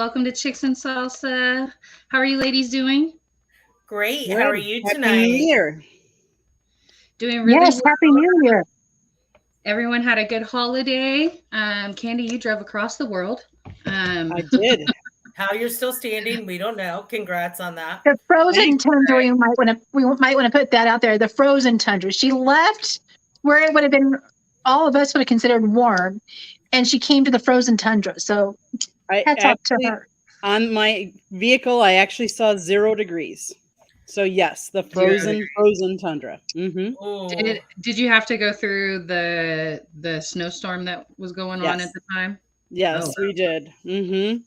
Welcome to Chicks and Salsa. How are you ladies doing? Great. Good. How are you Happy New tonight? Year. Doing really Yes, well. Happy New Year. Everyone had a good holiday. Candy, you drove across the world. I did. How you're still standing, we don't know. Congrats on that. The frozen Thanks. tundra, we might want to put that out there. The frozen tundra. She left where it would have been, all of us would have considered warm, and she came to the frozen tundra. So I hats off to actually, her. on my vehicle, I actually saw 0 degrees. So yes, the frozen tundra. Mm-hmm. Ooh. Did you have to go through the snowstorm that was going on Yes. at the time? Yes, Oh. we did. Mm-hmm.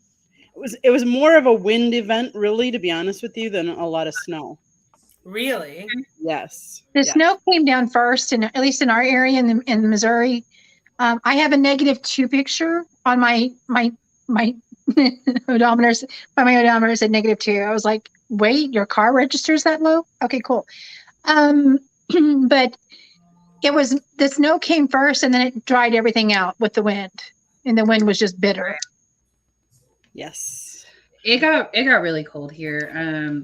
It was more of a wind event, really, to be honest with you, than a lot of snow. Really? Yes. The Yes. snow came down first, and at least in our area in Missouri. I have a -2 picture on my odometers. By my odometer said -2. I was like, wait, your car registers that low? Okay, cool. But it was, the snow came first, and then it dried everything out with the wind, and the wind was just bitter. Yes. It got really cold here.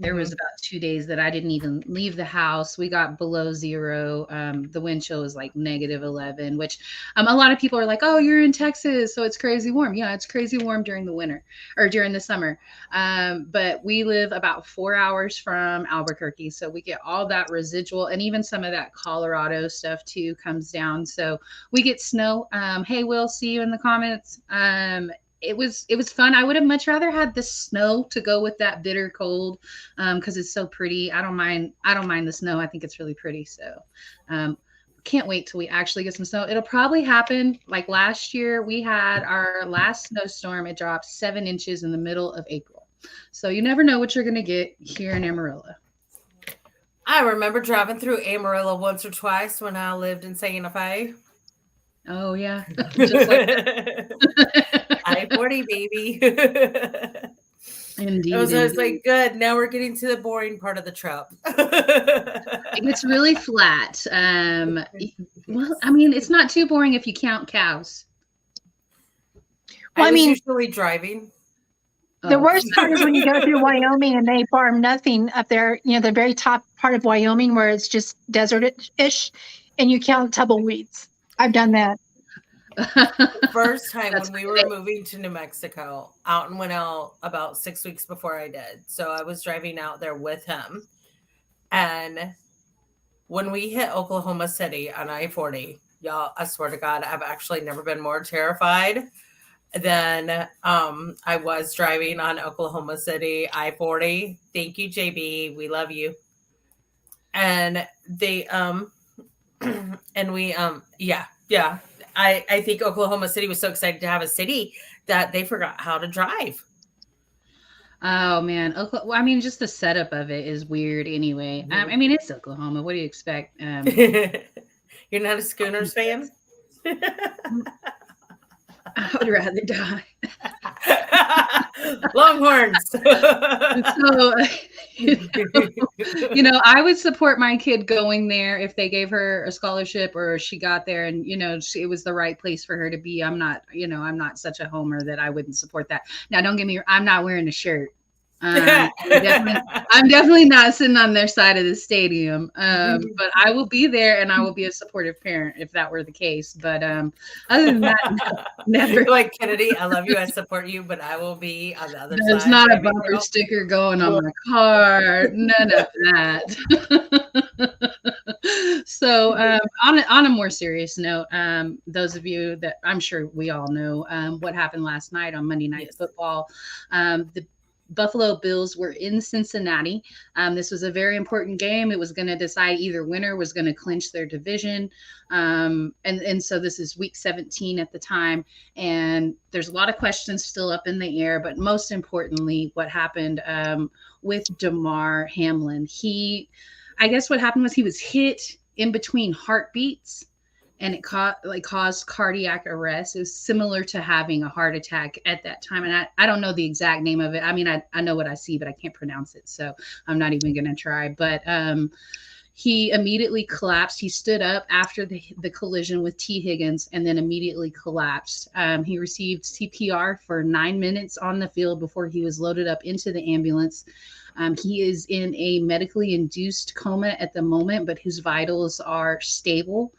There was about 2 days that I didn't even leave the house. We got below 0. The wind chill was like -11, which a lot of people are like, "Oh, you're in Texas, so it's crazy warm." Yeah, it's crazy warm during the winter or during the summer. But we live about 4 hours from Albuquerque, so we get all that residual, and even some of that Colorado stuff too comes down. So we get snow. Hey, Will, see you in the comments. It was fun. I would have much rather had the snow to go with that bitter cold, because it's so pretty. I don't mind the snow. I think it's really pretty. So can't wait till we actually get some snow. It'll probably happen like last year. We had our last snowstorm. It dropped 7 inches in the middle of April. So you never know what you're gonna get here in Amarillo. I remember driving through Amarillo once or twice when I lived in Santa Fe. Oh yeah. Just like I-40, baby. Indeed. I was like, good. Now we're getting to the boring part of the trip. It gets really flat. Well, I mean, it's not too boring if you count cows. Well, I I was mean, usually driving. the Oh. worst part is when you go through Wyoming and they farm nothing up there, the very top part of Wyoming where it's just desert-ish, and you count tumbleweeds. I've done that. First time That's when we were moving to New Mexico, out and went out about 6 weeks before I did. So I was driving out there with him. And when we hit Oklahoma City on I-40, y'all, I swear to God, I've actually never been more terrified than I was driving on Oklahoma City I-40. Thank you, JB. We love you. And they and we yeah. I think Oklahoma City was so excited to have a city that they forgot how to drive. Oh man, well, I mean, just the setup of it is weird anyway. I mean, it's Oklahoma. What do you expect? You're not a Schooners fan? I would rather die. Longhorns. So, I would support my kid going there if they gave her a scholarship or she got there and, it was the right place for her to be. I'm not such a homer that I wouldn't support that. Now, don't get me, I'm not wearing a shirt. I'm definitely not sitting on their side of the stadium. But I will be there and I will be a supportive parent if that were the case. But other than that, never. Like Kennedy, I love you, I support you, but I will be on the other side. There's not a bumper sticker going on my car. None of that. So on a more serious note, those of you that I'm sure we all know what happened last night on Monday Night Football. The Buffalo Bills were in Cincinnati. This was a very important game. It was going to decide either winner was going to clinch their division. And so this is week 17 at the time. And there's a lot of questions still up in the air. But most importantly, what happened with Damar Hamlin. I guess what happened was he was hit in between heartbeats. And it caused cardiac arrest. It was similar to having a heart attack at that time. And I don't know the exact name of it. I mean, I know what I see, but I can't pronounce it. So I'm not even going to try. But He immediately collapsed. He stood up after the collision with T. Higgins and then immediately collapsed. He received CPR for 9 minutes on the field before he was loaded up into the ambulance. He is in a medically induced coma at the moment, but his vitals are stable,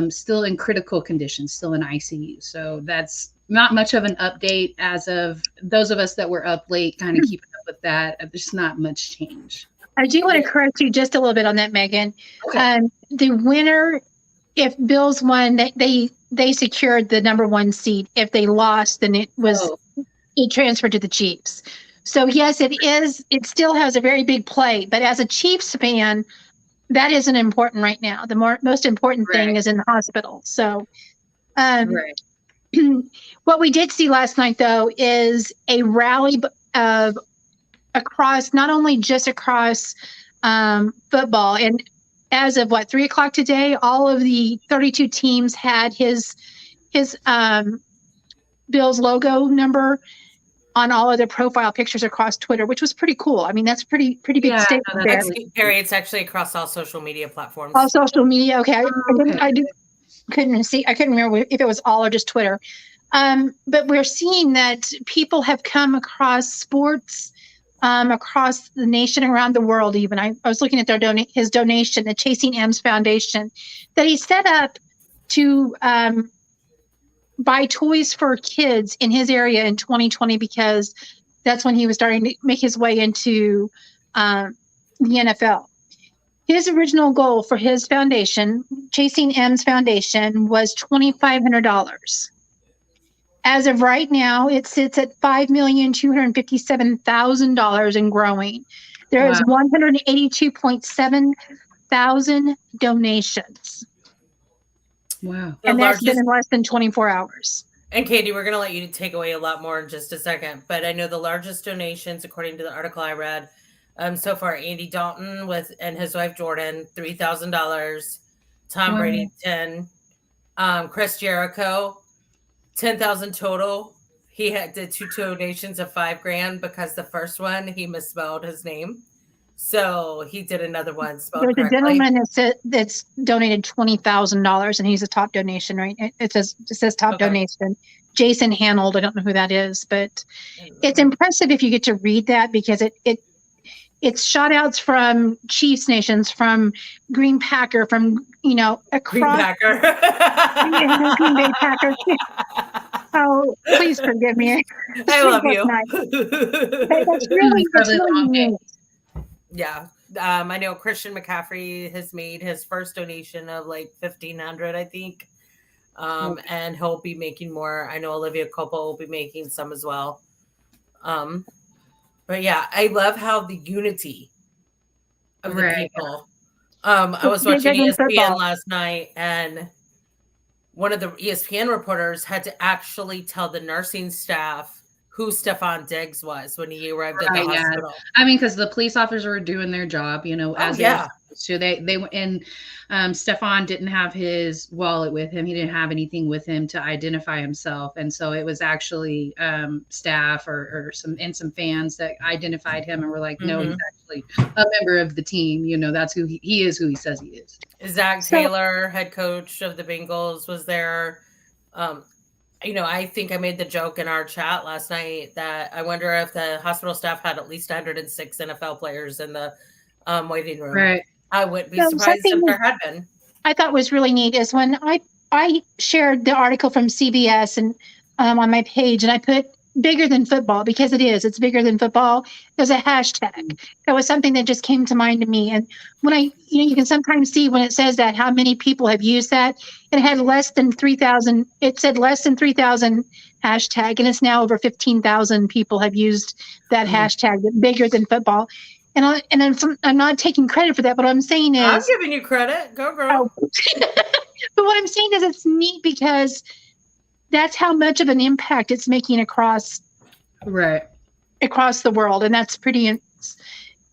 still in critical condition, still in ICU. So that's not much of an update as of those of us that were up late, kind of keeping up with that. There's not much change. I do want to correct you just a little bit on that, Megan. Okay. The winner, if Bills won, they secured the number 1 seat. If they lost, then it transferred to the Chiefs. So yes, it is. It still has a very big play, but as a Chiefs fan, that isn't important right now. The most important thing is in the hospital. So, what we did see last night, though, is a rally of across, not only just across football, and as of 3:00 today, all of the 32 teams had his Bill's logo number on all of their profile pictures across Twitter, which was pretty cool. I mean, that's pretty big statement there. Gary, it's actually across all social media platforms. All social media. Okay. I couldn't remember if it was all or just Twitter. But we're seeing that people have come across sports across the nation, around the world. Even I was looking at his donation, the Chasing M's Foundation, that he set up to buy toys for kids in his area in 2020, because that's when he was starting to make his way into the NFL. His original goal for his foundation, Chasing M's Foundation, was $2,500. As of right now, it sits at $5,257,000 and growing. There is 182.7 thousand donations. Wow. And that's been in less than 24 hours. And Katie, we're going to let you take away a lot more in just a second. But I know the largest donations, according to the article I read, so far, Andy Dalton and his wife Jordan, $3,000. Tom Brady, 10. Chris Jericho, 10,000 total. He did 2 donations of $5,000 because the first one he misspelled his name. So he did another one spelled correctly. There's a gentleman that's donated $20,000, and he's a top donation, right? It says top donation. Jason Hanold, I don't know who that is, but it's impressive if you get to read that, because it's shout outs from Chiefs nations, from Green Packer, from across Green Packer. Green Bay Packers. Oh, please forgive me. I love you. That's really neat. Yeah. I know Christian McCaffrey has made his first donation of like $1,500, I think. And he'll be making more. I know Olivia Coppola will be making some as well. But yeah, I love how the unity of the people. I was watching ESPN last night, and one of the ESPN reporters had to actually tell the nursing staff who Stephon Diggs was when he arrived at the hospital. I mean, because the police officers were doing their job, So they and Stephon didn't have his wallet with him. He didn't have anything with him to identify himself, and so it was actually staff or some fans that identified him and were like, "No, he's actually a member of the team. That's who he is. Who he says he is." Zach Taylor, head coach of the Bengals, was there. I think I made the joke in our chat last night that I wonder if the hospital staff had at least 106 NFL players in the waiting room. Right. I wouldn't be surprised if there had been. I thought was really neat is when I shared the article from CBS and on my page, and I put bigger than football, because it's bigger than football. There's a hashtag. That was something that just came to mind to me. And when you can sometimes see when it says that, how many people have used that. It had less than 3,000. It said less than 3,000 hashtag, and it's now over 15,000 people have used that hashtag, bigger than football. And I'm not taking credit for that, but what I'm saying is, I'm giving you credit. Go, girl. Oh. But what I'm saying is, it's neat because that's how much of an impact it's making across the world. And that's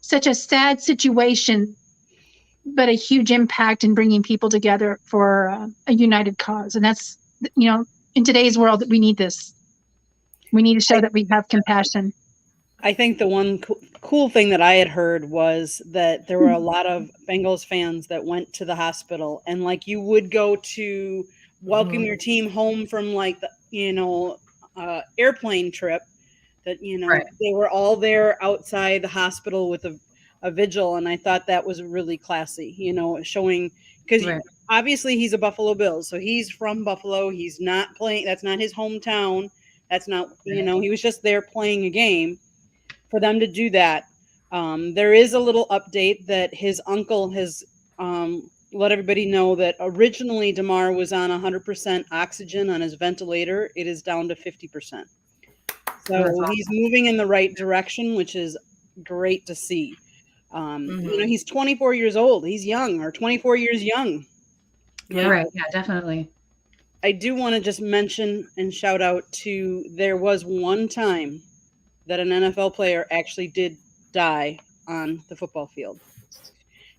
such a sad situation, but a huge impact in bringing people together for a united cause. And that's, in today's world, that we need this. We need to show that we have compassion. I think the one cool thing that I had heard was that there were a lot of Bengals fans that went to the hospital, and like you would go to welcome your team home from like the airplane trip, that they were all there outside the hospital with a vigil, and I thought that was really classy, showing, because obviously he's a Buffalo Bills, so he's from Buffalo. He's not playing. That's not his hometown. That's not, he was just there playing a game. For them to do that, there is a little update that his uncle has let everybody know that originally DeMar was on 100% oxygen on his ventilator. It is down to 50%. So he's moving in the right direction, which is great to see. He's 24 years old. He's young, or 24 years young. Yeah. Right. Yeah, definitely. I do want to just mention and shout out to, there was one time that an NFL player actually did die on the football field.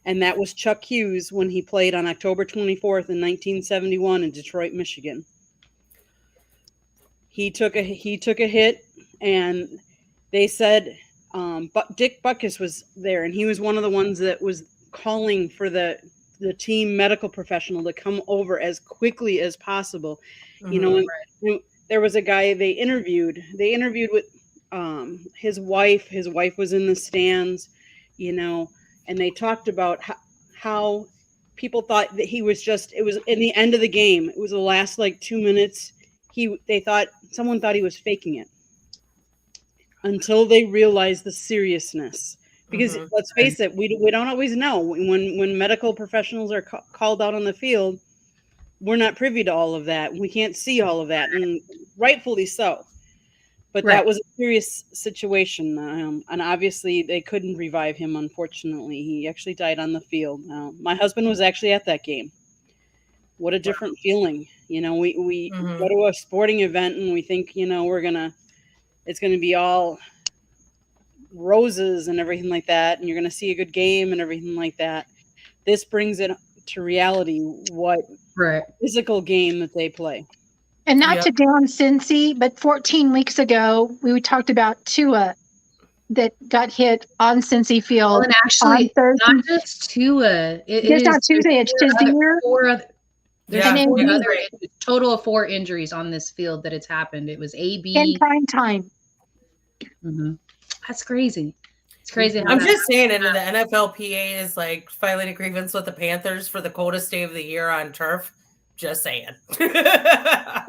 And that was Chuck Hughes when he played on October 24th in 1971 in Detroit, Michigan. He took a hit, and they said Dick Butkus was there, and he was one of the ones that was calling for the team medical professional to come over as quickly as possible. There was a guy they interviewed with his wife. His wife was in the stands, and they talked about how people thought that he was it was in the end of the game. It was the last like 2 minutes. Someone thought he was faking it, until they realized the seriousness. Because let's face it, we don't always know when medical professionals are called out on the field. We're not privy to all of that. We can't see all of that, and rightfully so. But that was a serious situation, and obviously they couldn't revive him, unfortunately. He actually died on the field. My husband was actually at that game. What a different feeling. We go to a sporting event and we think, it's going to be all roses and everything like that, and you're going to see a good game and everything like that. This brings it to reality, what physical game that they play. And not to down Cincy, but 14 weeks ago, we talked about Tua that got hit on Cincy Field. Well, and actually, not just Tua. It's not Tuesday, it's Jazeer. There's a total of 4 injuries on this field that it's happened. It was AB. In prime time. That's crazy. It's crazy. I'm just saying, and the NFLPA is like filing a grievance with the Panthers for the coldest day of the year on turf. Just saying. Well,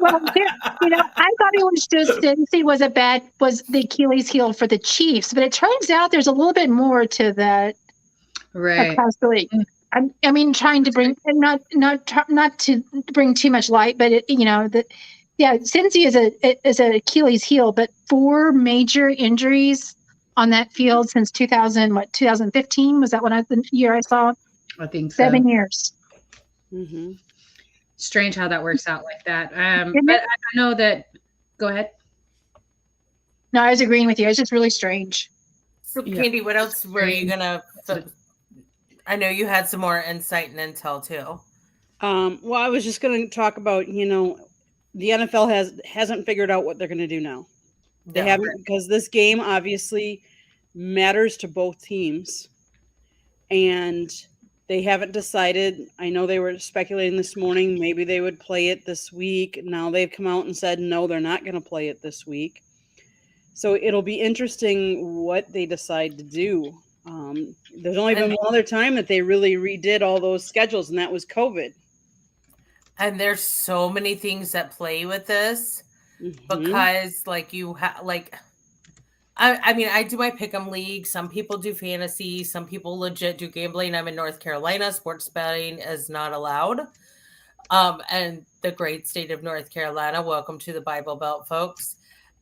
I thought it was just Cincy was the Achilles heel for the Chiefs, but it turns out there's a little bit more to that. Right. I mean, trying to bring not to bring too much light, but Cincy is an Achilles heel, but 4 major injuries on that field since 2015 was that the year I saw? I think so. 7 years. Strange how that works out like that. But I know that. Go ahead. No, I was agreeing with you. It's just really strange. So, Candy, what else were you gonna? I know you had some more insight and intel too. Well, I was just going to talk about, the NFL hasn't figured out what they're going to do now. They haven't, because this game obviously matters to both teams, and they haven't decided. I know they were speculating this morning, maybe they would play it this week. Now they've come out and said, no, they're not going to play it this week. So it'll be interesting what they decide to do. There's only been one other time that they really redid all those schedules, and that was COVID. And there's so many things that play with this because, I do my pick'em league. Some people do fantasy. Some people legit do gambling. I'm in North Carolina. Sports betting is not allowed. And the great state of North Carolina. Welcome to the Bible Belt, folks.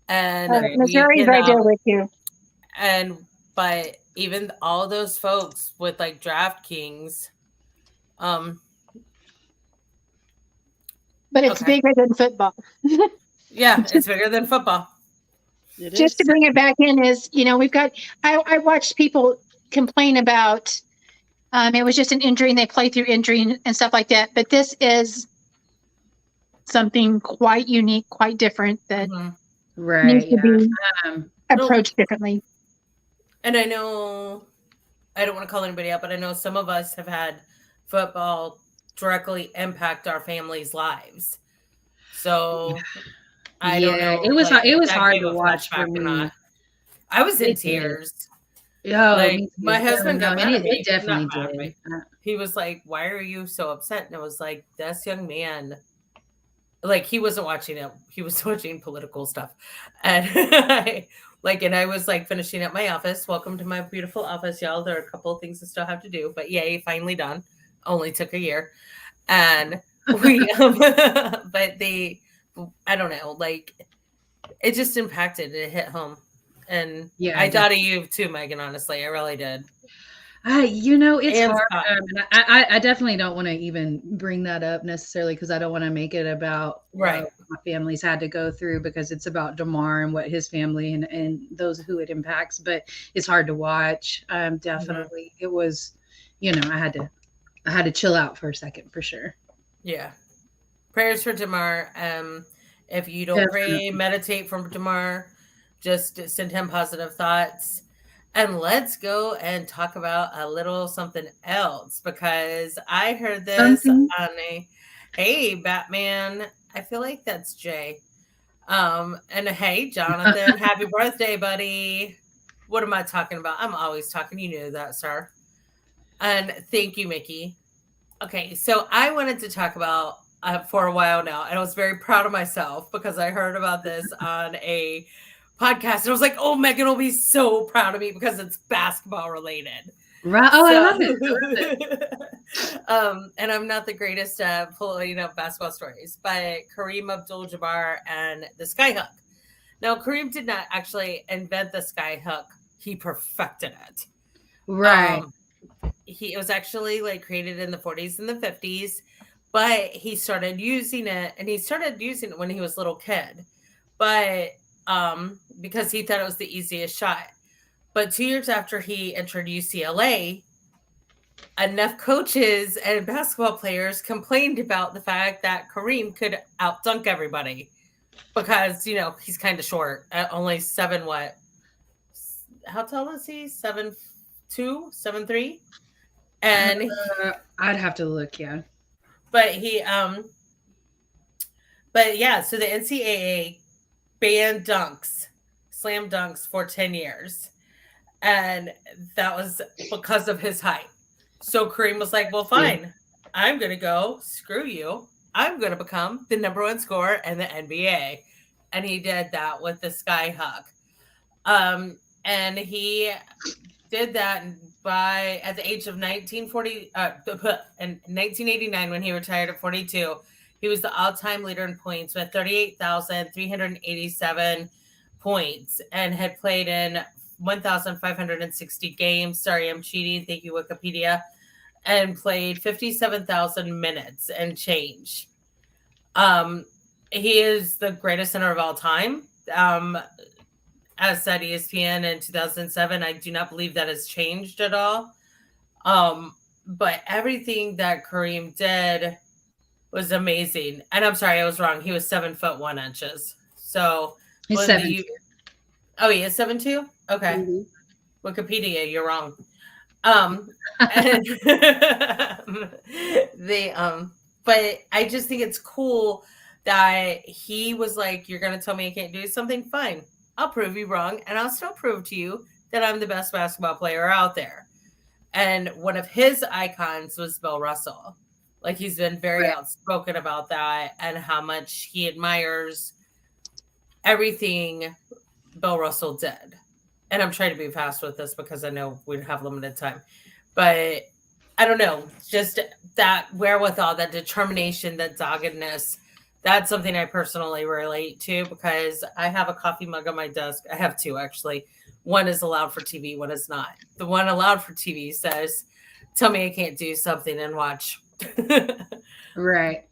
And Missouri's right there with you. But even all those folks with like DraftKings, but it's bigger than football. Yeah, it's bigger than football. Just to bring it back in is, we've got, I watched people complain about, it was just an injury and they play through injury and stuff like that. But this is something quite unique, quite different that needs to be approached differently. And I know, I don't want to call anybody out, but I know some of us have had football directly impact our families' lives. So I don't Yeah, know, it was like, it if was that hard gave to a watch for flashback or me. not. I was in It did. tears. Oh, Like, me my too. husband No, got and mad at it me. definitely Not mad at did. me. He was like, "Why are you so upset?" And I was like, "This young man," like, he wasn't watching it. He was watching political stuff. And I was like finishing up my office. Welcome to my beautiful office, y'all. There are a couple of things I still have to do, but yay, finally done. Only took a year. And we, but I don't know, like, it just impacted. It hit home. And Yeah, I thought of you too, Megan, honestly. I really did. it's And hard. Scott. And I definitely don't want to even bring that up necessarily because I don't want to make it about Right. what my family's had to go through because it's about Damar and what his family and those who it impacts. But it's hard to watch. Definitely, it was. I had to chill out for a second for sure. Yeah. Prayers for Damar. If you don't pray, meditate for Damar. Just send him positive thoughts. And let's go and talk about a little something else because I heard this Something. on hey, Batman. I feel like that's Jay. And hey, Jonathan, happy birthday, buddy. What am I talking about? I'm always talking. You knew that, sir. And thank you, Mickey. Okay, so I wanted to talk about for a while now, and I was very proud of myself because I heard about this on a podcast, and I was like, "Oh, Megan will be so proud of me because it's basketball related." Right. Oh, I love it. And I'm not the greatest at pulling up basketball stories, but Kareem Abdul-Jabbar and the skyhook. Now, Kareem did not actually invent the skyhook; he perfected it. Right. It was actually like created in the 40s and the 50s, but he started using it when he was a little kid, but because he thought it was the easiest shot. But 2 years after he entered UCLA, enough coaches and basketball players complained about the fact that Kareem could out dunk everybody because he's kind of short, only 7 what? How tall is he? 7'2", 7'3"? And I'd have to look, yeah. But yeah, so the NCAA banned slam dunks for 10 years. And that was because of his height. So Kareem was like, well, fine. I'm going to go. Screw you. I'm going to become the #1 scorer in the NBA. And he did that with the skyhook. And he did that at the age of 1989 when he retired at 42. He was the all-time leader in points with 38,387 points and had played in 1,560 games. Sorry, I'm cheating. Thank you, Wikipedia. And played 57,000 minutes and change. He is the greatest center of all time. As said ESPN in 2007, I do not believe that has changed at all. But everything that Kareem did was amazing. And I'm sorry, I was wrong. He was 7'1". So he's 7'2". Oh, he is 7'2"? Okay. Mhm. Wikipedia, you're wrong. But I just think it's cool that he was like, you're gonna tell me I can't do something? Fine. I'll prove you wrong, and I'll still prove to you that I'm the best basketball player out there. And one of his icons was Bill Russell. Like, he's been very outspoken about that and how much he admires everything Bill Russell did. And I'm trying to be fast with this because I know we have limited time. But I don't know, just that wherewithal, that determination, that doggedness, that's something I personally relate to because I have a coffee mug on my desk. I have 2, actually. One is allowed for TV, one is not. The one allowed for TV says, tell me I can't do something and watch. Right.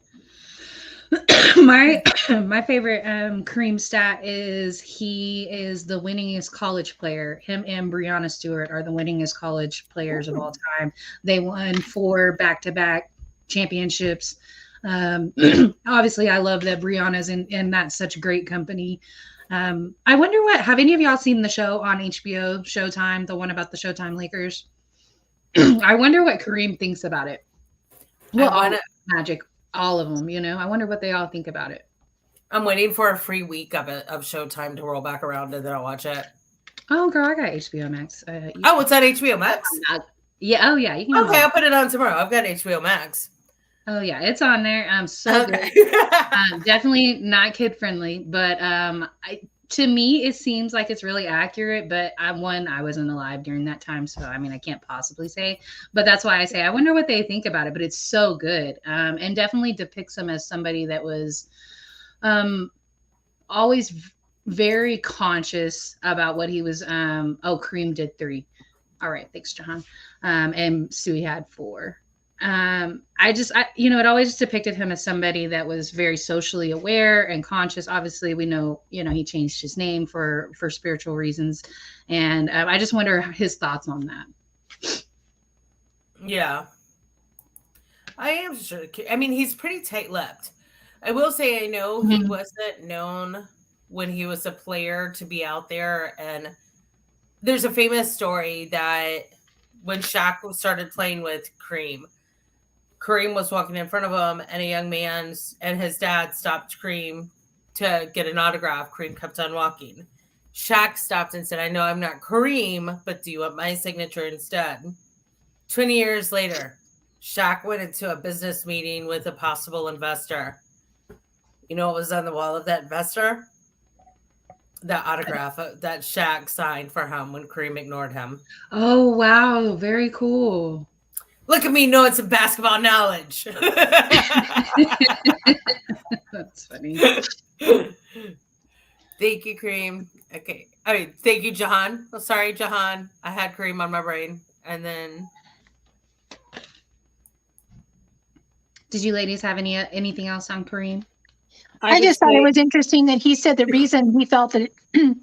My favorite Kareem stat is he is the winningest college player. Him and Breonna Stewart are the winningest college players of all time. They won 4 back-to-back championships. Obviously, I love that Breonna's in that's such great company. I wonder have any of y'all seen the show on HBO, Showtime, the one about the Showtime Lakers? I wonder what Kareem thinks about it. Well, all Magic, all of them, I wonder what they all think about it. I'm waiting for a free week of Showtime to roll back around and then I'll watch it. Oh, girl, I got HBO Max. It's on HBO Max? Yeah. Oh, yeah. You can I'll put it on tomorrow. I've got HBO Max. Oh, yeah. It's on there. So okay. Good. Definitely not kid friendly, but to me, it seems like it's really accurate. But I wasn't alive during that time. So, I mean, I can't possibly say. But that's why I say I wonder what they think about it. But it's so good, and definitely depicts him as somebody that was always very conscious about what he was. Kareem did 3. All right, thanks, Jahan. And Suey had 4. It always depicted him as somebody that was very socially aware and conscious. Obviously, we know, he changed his name for spiritual reasons, and I just wonder his thoughts on that. Yeah, I am sure. I mean, he's pretty tight-lipped. I will say, I know he wasn't known when he was a player to be out there. And there's a famous story that when Shaq started playing with Kareem was walking in front of him, and a young man and his dad stopped Kareem to get an autograph. Kareem kept on walking. Shaq stopped and said, "I know I'm not Kareem, but do you want my signature instead?" 20 years later, Shaq went into a business meeting with a possible investor. You know what was on the wall of that investor? That autograph that Shaq signed for him when Kareem ignored him. Oh, wow. Very cool. Look at me knowing some basketball knowledge. That's funny. Thank you, Kareem. Okay. I mean, thank you, Jahan. Oh, sorry, Jahan. I had Kareem on my brain. And then... Did you ladies have anything else on Kareem? I just thought it was interesting that he said the reason he felt that the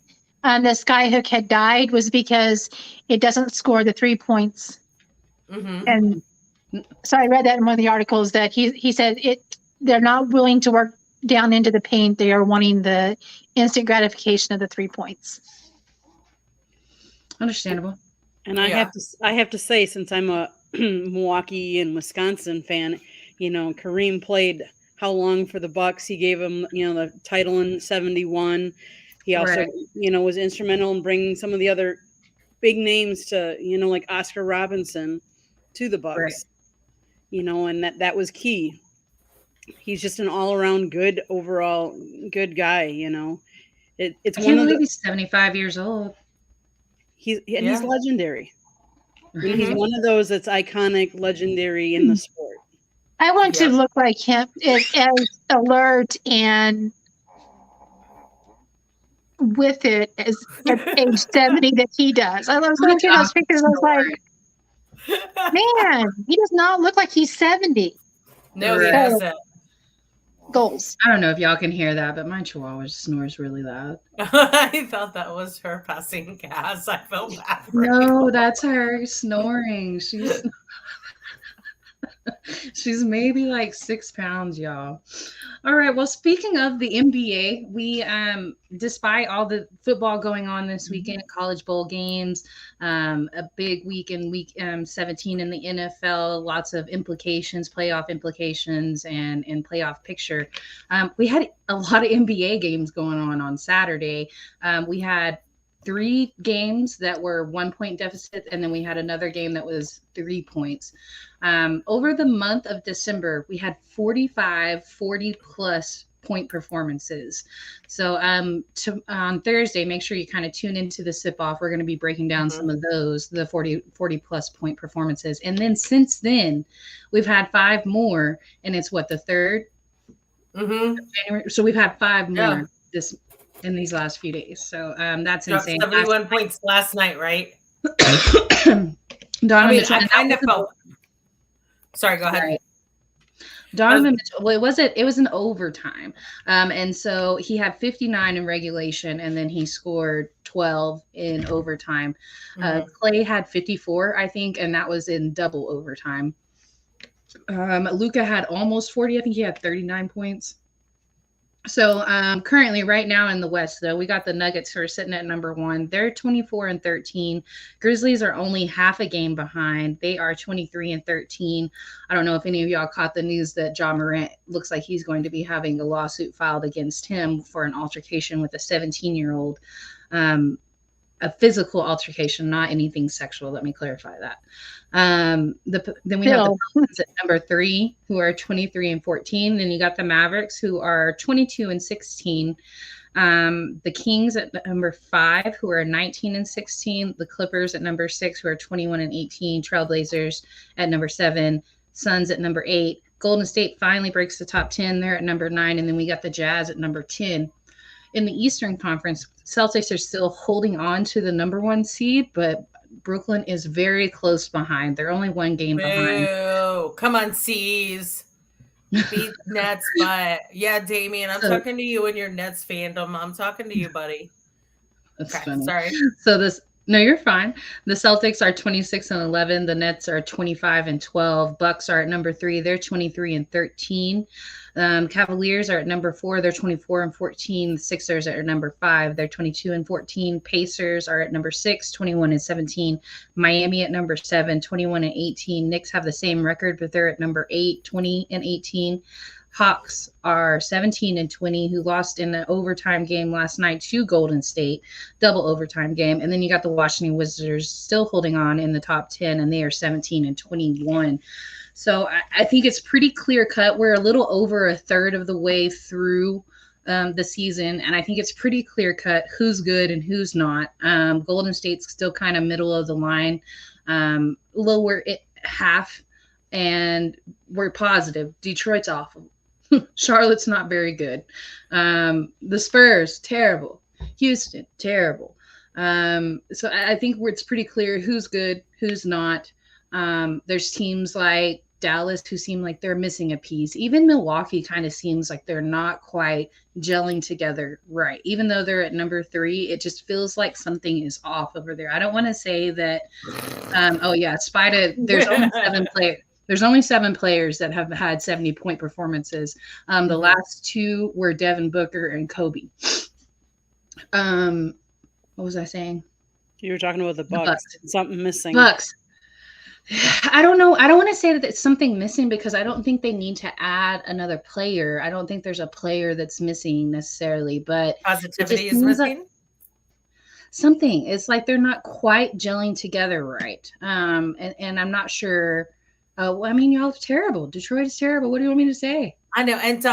skyhook had died was because it doesn't score the 3 points. Mm-hmm. And so I read that in one of the articles that he said they're not willing to work down into the paint. They are wanting the instant gratification of the 3 points. Understandable. And I have to say, since I'm a Milwaukee and Wisconsin fan, Kareem played how long for the Bucks? He gave him, the title in '71. He also, was instrumental in bringing some of the other big names to, like Oscar Robinson to the Bucks. Right. And that was key. He's just an all-around good good guy. It's I can't believe he's 75 years old. He's legendary. Mm-hmm. He's one of those that's iconic, legendary in the sport. I want to look like him as alert and with it as at age 70 that he does. I was looking at those pictures. I was like, man, he does not look like he's 70. No, he doesn't. Goals. I don't know if y'all can hear that, but my chihuahua snores really loud. I thought that was her passing gas. I felt bad. No, that's her snoring. She's maybe like 6 pounds, y'all. All right. Well, speaking of the NBA, we, despite all the football going on this weekend, college bowl games, a big week in week 17 in the NFL, lots of implications, playoff implications, and playoff picture. We had a lot of NBA games going on Saturday. We had 3 games that were 1 point deficit, and then we had another game that was 3 points. Over the month of December, we had 40+ point performances. So on Thursday, make sure you kind of tune into the sip off. We're going to be breaking down some of those, the 40+ point performances. And then since then, we've had 5 more, and it's the 3rd of January. So we've had 5 more in these last few days. So that's insane. 71 points last night, right? Donovan, Sorry, go ahead. Right. Donovan Mitchell, well, it was an overtime. And so he had 59 in regulation, and then he scored 12 in overtime. Clay had 54, I think, and that was in double overtime. Luka had almost 40. I think he had 39 points. So currently, right now in the West, though, we got the Nuggets who are sitting at number 1. They're 24-13. Grizzlies are only half a game behind. They are 23-13. I don't know if any of y'all caught the news that Ja Morant looks like he's going to be having a lawsuit filed against him for an altercation with a 17-year-old. A physical altercation, not anything sexual. Let me clarify that. Then we have the Pelicans at number 3, who are 23-14. Then you got the Mavericks, who are 22-16. The Kings at number 5, who are 19-16. The Clippers at number 6, who are 21-18. Trailblazers at number 7. Suns at number 8. Golden State finally breaks the top 10. They're at number 9. And then we got the Jazz at number 10. In the Eastern Conference, Celtics are still holding on to the number 1 seed, but Brooklyn is very close behind. They're only 1 game behind. Come on, C's. Beat Nets, but yeah, Damien, I'm talking to you and your Nets fandom. I'm talking to you, buddy. That's okay, funny. Sorry. So no, you're fine. The Celtics are 26-11. The Nets are 25-12. Bucks are at number 3. They're 23-13. Cavaliers are at number 4. They're 24-14. The Sixers are at number 5. They're 22-14. Pacers are at number 6, 21-17. Miami at number 7, 21-18. Knicks have the same record, but they're at number 8, 20-18. Hawks are 17-20, who lost in an overtime game last night to Golden State, double overtime game. And then you got the Washington Wizards still holding on in the top 10, and they are 17-21. So I think it's pretty clear cut. We're a little over a third of the way through the season, and I think it's pretty clear cut who's good and who's not. Golden State's still kind of middle of the line, lower half, and we're positive. Detroit's awful. Charlotte's not very good. The Spurs, terrible. Houston, terrible. So I think it's pretty clear who's good, who's not. There's teams like Dallas who seem like they're missing a piece. Even Milwaukee kind of seems like they're not quite gelling together right. Even though they're at number 3, it just feels like something is off over there. I don't want to say that, Spida, there's only 7 players. There's only 7 players that have had 70-point performances. The last 2 were Devin Booker and Kobe. What was I saying? You were talking about the Bucks. Something missing. Bucks. I don't know. I don't want to say that it's something missing because I don't think they need to add another player. I don't think there's a player that's missing necessarily, but positivity is missing. Something. It's like they're not quite gelling together right. And I'm not sure. I mean, y'all are terrible. Detroit is terrible. What do you want me to say? I know. And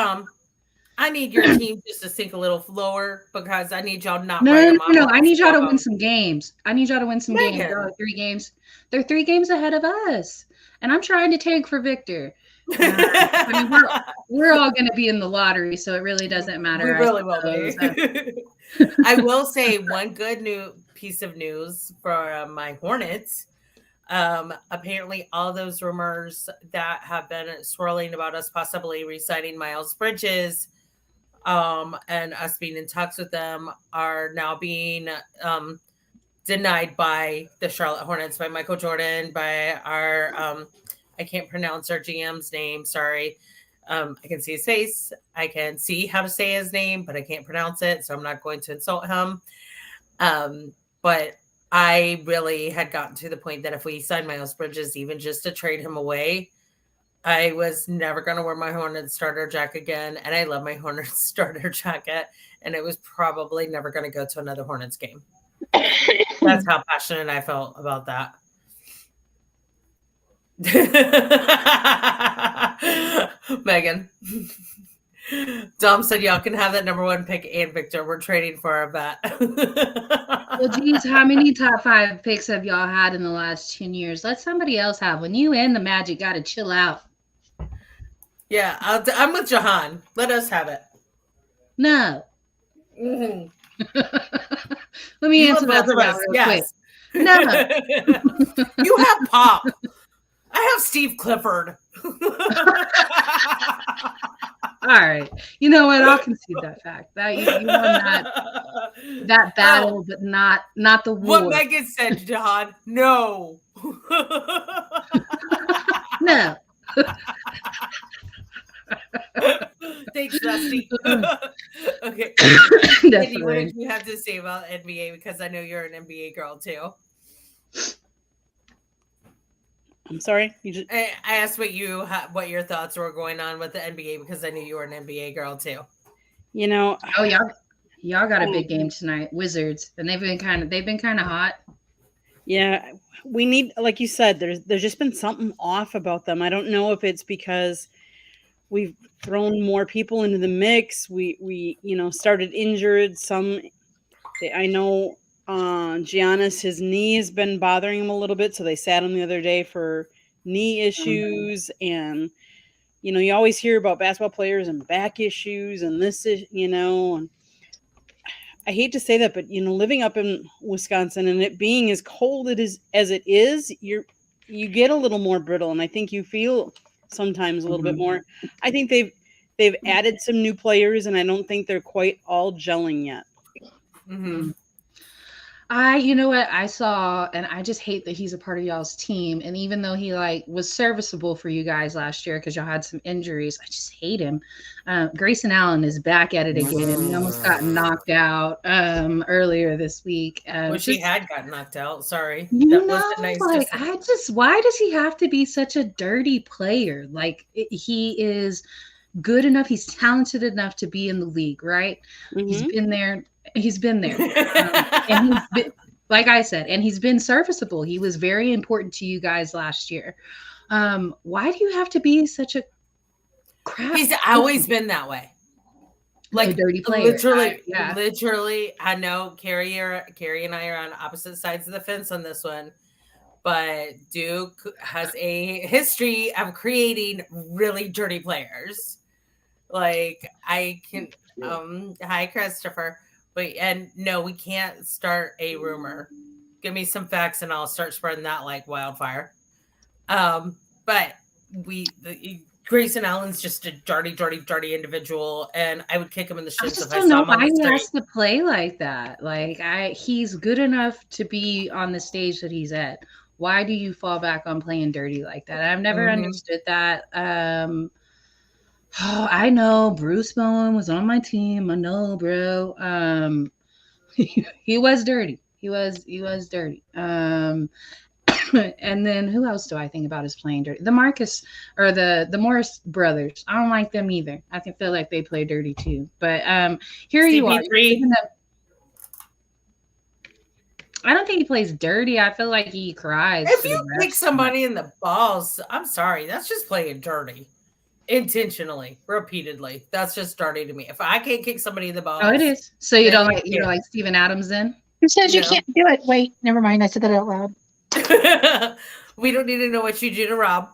I need your team just to sink a little lower because I need y'all not. No. I need y'all to win some games. games. There are 3 games. They're 3 games ahead of us, and I'm trying to tank for Victor. I mean, we're all going to be in the lottery, so it really doesn't matter. We really will be. I will say one good piece of news for my Hornets. Apparently all those rumors that have been swirling about us possibly re-signing Miles Bridges and us being in talks with them are now being denied by the Charlotte Hornets, by Michael Jordan, by our I can't pronounce our GM's name, sorry. I can see his face, I can see how to say his name, but I can't pronounce it, so I'm not going to insult him. But I really had gotten to the point that if we signed Miles Bridges, even just to trade him away, I was never going to wear my Hornets starter jacket again. And I love my Hornets starter jacket. And it was probably never going to go to another Hornets game. That's how passionate I felt about that. Megan. Dom said y'all can have that number 1 pick and Victor. We're trading for our bet. Well, geez, how many top 5 picks have y'all had in the last 10 years? Let somebody else have. When you and the Magic got to chill out. Yeah, I'm with Jahan. Let us have it. No. Mm-hmm. Let me answer that real quick. No. You have Pop. I have Steve Clifford. All right. You know what? I'll concede that fact. That you won that battle, but not the war. What Megan said, John. No. No. Thanks, Dusty. Katie, what did you have to say about NBA? Because I know you're an NBA girl too. I'm sorry. I asked what your thoughts were going on with the NBA because I knew you were an NBA girl too. You know. Oh, y'all got a big game tonight, Wizards, and they've been kind of hot. Yeah, we need, like you said, there's just been something off about them. I don't know if it's because we've thrown more people into the mix. We started injured. I know Giannis, his knee has been bothering him a little bit, so they sat him the other day for knee issues. And you always hear about basketball players and back issues, and this is and I hate to say that, but living up in Wisconsin and it being as cold as it is, you get a little more brittle, and I think you feel sometimes a little bit more. I think they've added some new players, and I don't think they're quite all gelling yet. Mm-hmm. You know what I saw, and I just hate that he's a part of y'all's team. And even though he was serviceable for you guys last year because y'all had some injuries, I just hate him. Grayson Allen is back at it again, and he almost got knocked out earlier this week. She had got knocked out. Sorry, why does he have to be such a dirty player? He is good enough, he's talented enough to be in the league, right? Mm-hmm. He's been there. And he's been, like I said, and he's been serviceable. He was very important to you guys last year. Why do you have to be such a crap? He's always been that way. A dirty player. Literally, I know Kari and I are on opposite sides of the fence on this one, but Duke has a history of creating really dirty players. Hi, Christopher. No, we can't start a rumor. Give me some facts and I'll start spreading that like wildfire. But Grayson Allen's just a dirty individual, and I would kick him in the shins if I saw him on the street. I just don't know why he has to play like that. He's good enough to be on the stage that he's at. Why do you fall back on playing dirty like that? I've never understood that. I know Bruce Bowen was on my team. I know, bro. He was dirty. He was dirty. And then who else do I think about as playing dirty? The Morris brothers. I don't like them either. I feel like they play dirty too. But here you are. I don't think he plays dirty. I feel like he cries. If you kick somebody in the balls, I'm sorry. That's just playing dirty. Intentionally, repeatedly. That's just dirty to me. If I can't kick somebody in the balls. Oh, it is. So you don't like Steven Adams then? Who says you can't do it? Wait, never mind. I said that out loud. We don't need to know what you do to Rob.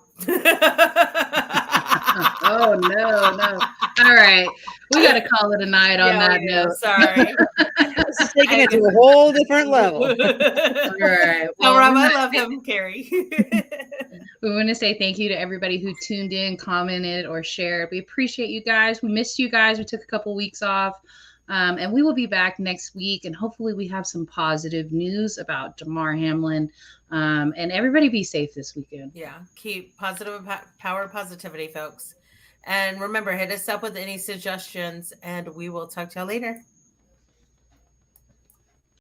Oh, no. All right. We got to call it a night on that note. Sorry. This is taking it to a whole different level. All right. Well, Rob, I love him, Kari. We want to say thank you to everybody who tuned in, commented, or shared. We appreciate you guys. We missed you guys. We took a couple weeks off. And we will be back next week. And hopefully we have some positive news about Damar Hamlin. And everybody be safe this weekend. Yeah. Keep positive power positivity, folks. And remember, hit us up with any suggestions, and we will talk to y'all later.